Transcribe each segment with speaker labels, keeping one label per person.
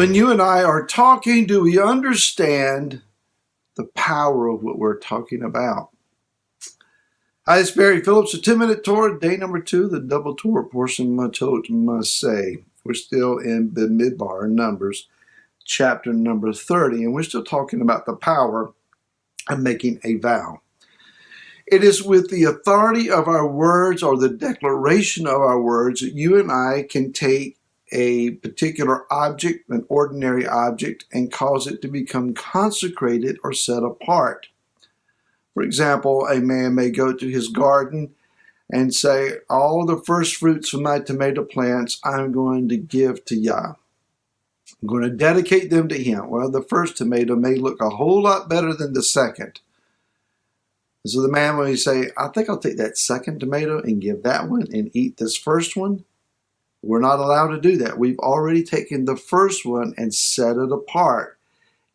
Speaker 1: when you and I are talking, do we understand the power of what we're talking about? Hi, it's Barry Phillips, a 10-minute Torah, day number 2, the double Torah portion, Matot, Masei. We're still in Bamidbar, Numbers, chapter number 30, and we're still talking about the power of making a vow. It is with the authority of our words or the declaration of our words that you and I can take a particular object, an ordinary object, and cause it to become consecrated or set apart. For example, a man may go to his garden and say, all the first fruits from my tomato plants I'm going to give to Yah. I'm going to dedicate them to him. Well, the first tomato may look a whole lot better than the second. So the man will say, I think I'll take that second tomato and give that one and eat this first one. We're not allowed to do that. We've already taken the first one and set it apart.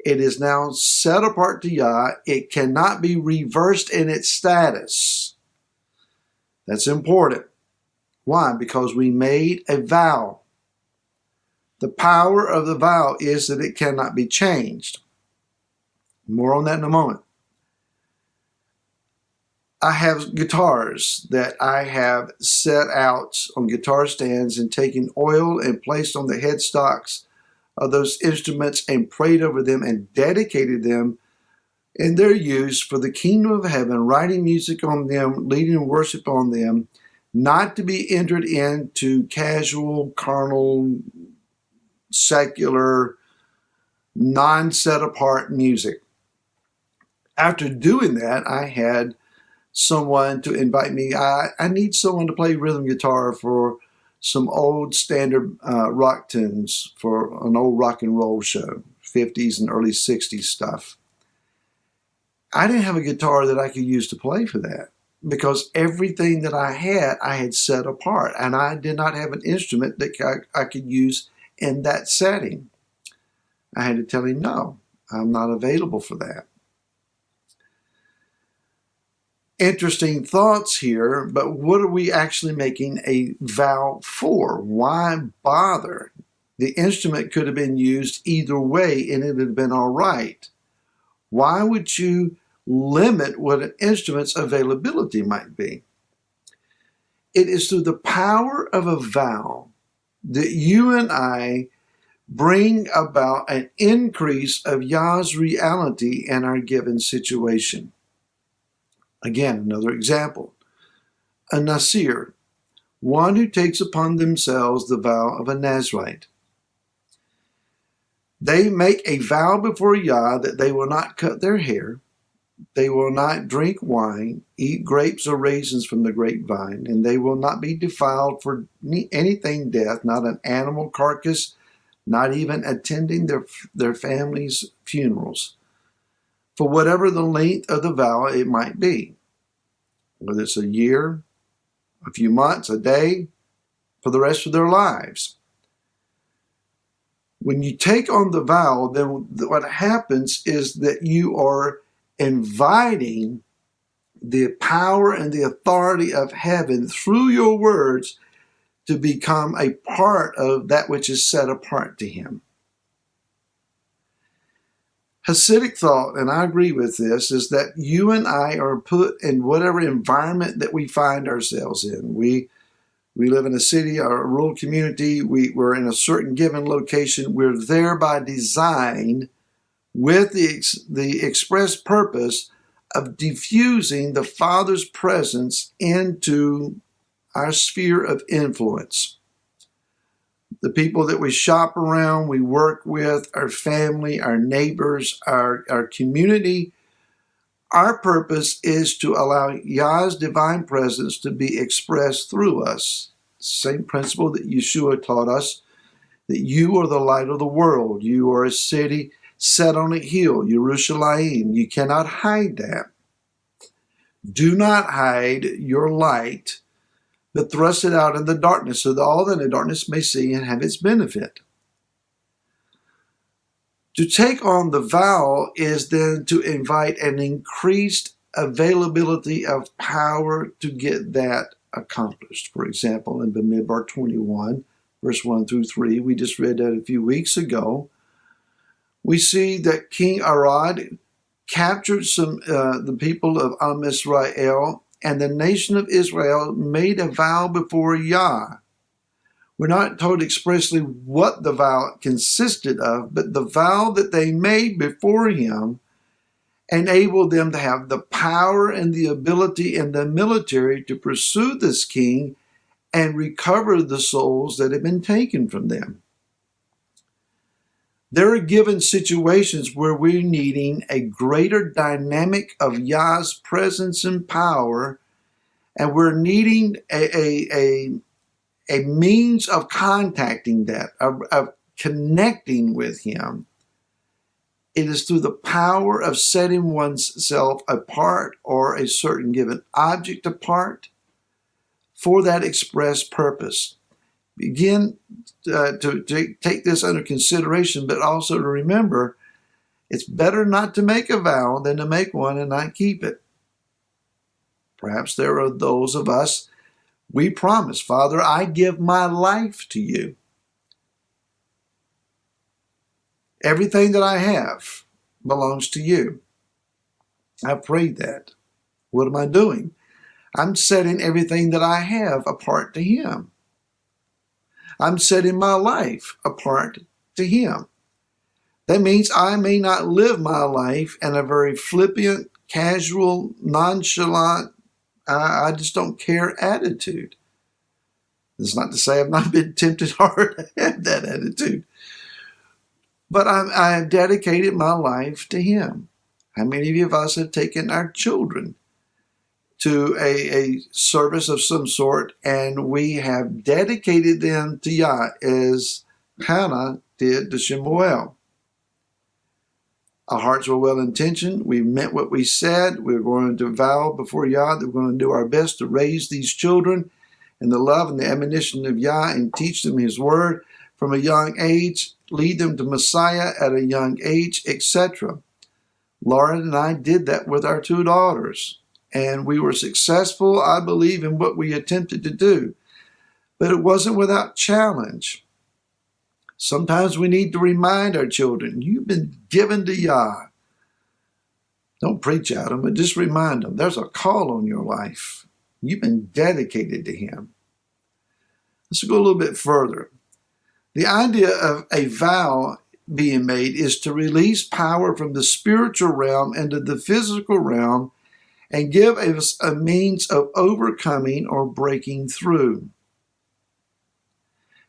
Speaker 1: It is now set apart to Yah. It cannot be reversed in its status. That's important. Why? Because we made a vow. The power of the vow is that it cannot be changed. More on that in a moment. I have guitars that I have set out on guitar stands and taken oil and placed on the headstocks of those instruments and prayed over them and dedicated them in their use for the kingdom of heaven, writing music on them, leading worship on them, not to be entered into casual, carnal, secular, non-set apart music. After doing that, I had someone to invite me. I need someone to play rhythm guitar for some old standard rock tunes for an old rock and roll show, 50s and early 60s stuff. I didn't have a guitar that I could use to play for that because everything that I had set apart, and I did not have an instrument that I could use in that setting. I had to tell him, no, I'm not available for that. Interesting thoughts here, but what are we actually making a vow for? Why bother? The instrument could have been used either way and it would have been all right. Why would you limit what an instrument's availability might be? It is through the power of a vow that you and I bring about an increase of Yah's reality in our given situation. Again, another example. A Nasir, one who takes upon themselves the vow of a Nazirite. They make a vow before Yah that they will not cut their hair, they will not drink wine, eat grapes or raisins from the grapevine, and they will not be defiled for anything death, not an animal carcass, not even attending their family's funerals, for whatever the length of the vow it might be, whether it's a year, a few months, a day, for the rest of their lives. When you take on the vow, then what happens is that you are inviting the power and the authority of heaven through your words to become a part of that which is set apart to him. Hasidic thought, and I agree with this, is that you and I are put in whatever environment that we find ourselves in. We live in a city or a rural community. We're in a certain given location. We're there by design with the express purpose of diffusing the Father's presence into our sphere of influence. The people that we shop around, we work with, our family, our neighbors, our community. Our purpose is to allow Yah's divine presence to be expressed through us. Same principle that Yeshua taught us, that you are the light of the world. You are a city set on a hill, Yerushalayim. You cannot hide that. Do not hide your light, but thrust it out in the darkness so that all in the darkness may see and have its benefit. To take on the vow is then to invite an increased availability of power to get that accomplished. For example, in Bamidbar 21, verse 1 through 3, we just read that a few weeks ago. we see that King Arad captured the people of Israel, and the nation of Israel made a vow before Yah. We're not told expressly what the vow consisted of, but the vow that they made before him enabled them to have the power and the ability in the military to pursue this king and recover the souls that had been taken from them. There are given situations where we're needing a greater dynamic of Yah's presence and power, and we're needing a means of contacting that, of connecting with him. It is through the power of setting oneself apart or a certain given object apart for that express purpose. Begin to take this under consideration, but also to remember it's better not to make a vow than to make one and not keep it. Perhaps there are those of us, we promise, Father, I give my life to you. Everything that I have belongs to you. I've prayed that. What am I doing? I'm setting everything that I have apart to him. I'm setting my life apart to him. That means I may not live my life in a very flippant, casual, nonchalant, I just don't care attitude. It's not to say I've not been tempted hard to have that attitude. But I have dedicated my life to him. How many of us have taken our children to a service of some sort, and we have dedicated them to Yah as Hannah did to Shemuel? Our hearts were well-intentioned. We meant what we said. We were going to vow before Yah that we're going to do our best to raise these children in the love and the admonition of Yah and teach them his word from a young age, lead them to Messiah at a young age, etc. Lauren and I did that with our two daughters, and we were successful, I believe, in what we attempted to do. But it wasn't without challenge. Sometimes we need to remind our children, you've been given to Yah. Don't preach at them, but just remind them, there's a call on your life. You've been dedicated to him. Let's go a little bit further. The idea of a vow being made is to release power from the spiritual realm into the physical realm and give us a means of overcoming or breaking through.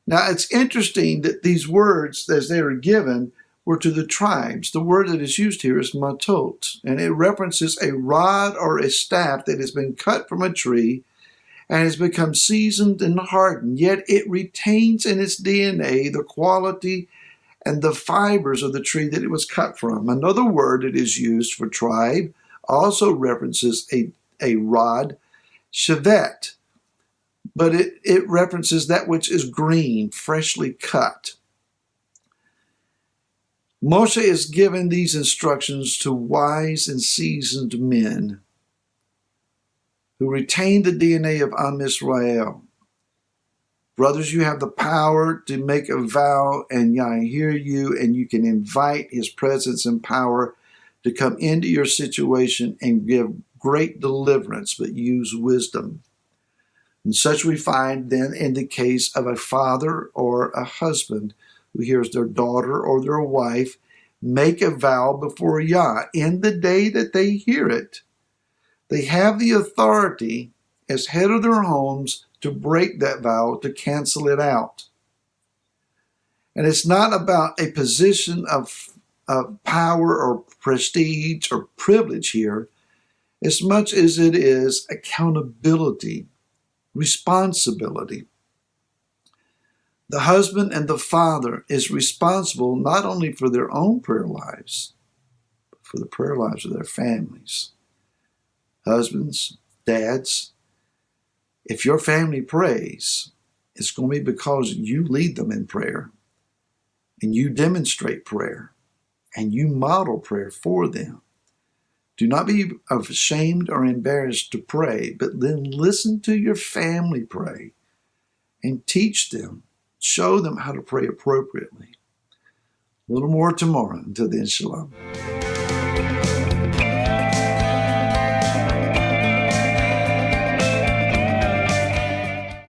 Speaker 1: Now, it's interesting that these words, as they are given, were to the tribes. The word that is used here is Matot, and it references a rod or a staff that has been cut from a tree and has become seasoned and hardened, yet it retains in its DNA the quality and the fibers of the tree that it was cut from. Another word that is used for tribe also references a rod, shevet, but it references that which is green, freshly cut. Moshe is given these instructions to wise and seasoned men who retain the DNA of Am Israel. Brothers, you have the power to make a vow, and Yah hear you, and you can invite his presence and power to come into your situation and give great deliverance, but use wisdom. And such we find then in the case of a father or a husband who hears their daughter or their wife make a vow before Yah. In the day that they hear it, they have the authority as head of their homes to break that vow, to cancel it out. And it's not about a position of power or prestige or privilege here, as much as it is accountability, responsibility. The husband and the father is responsible not only for their own prayer lives, but for the prayer lives of their families. Husbands, dads, if your family prays, it's going to be because you lead them in prayer, and you demonstrate prayer, and you model prayer for them. Do not be ashamed or embarrassed to pray, but then listen to your family pray and teach them, show them how to pray appropriately. A little more tomorrow. Until then, shalom.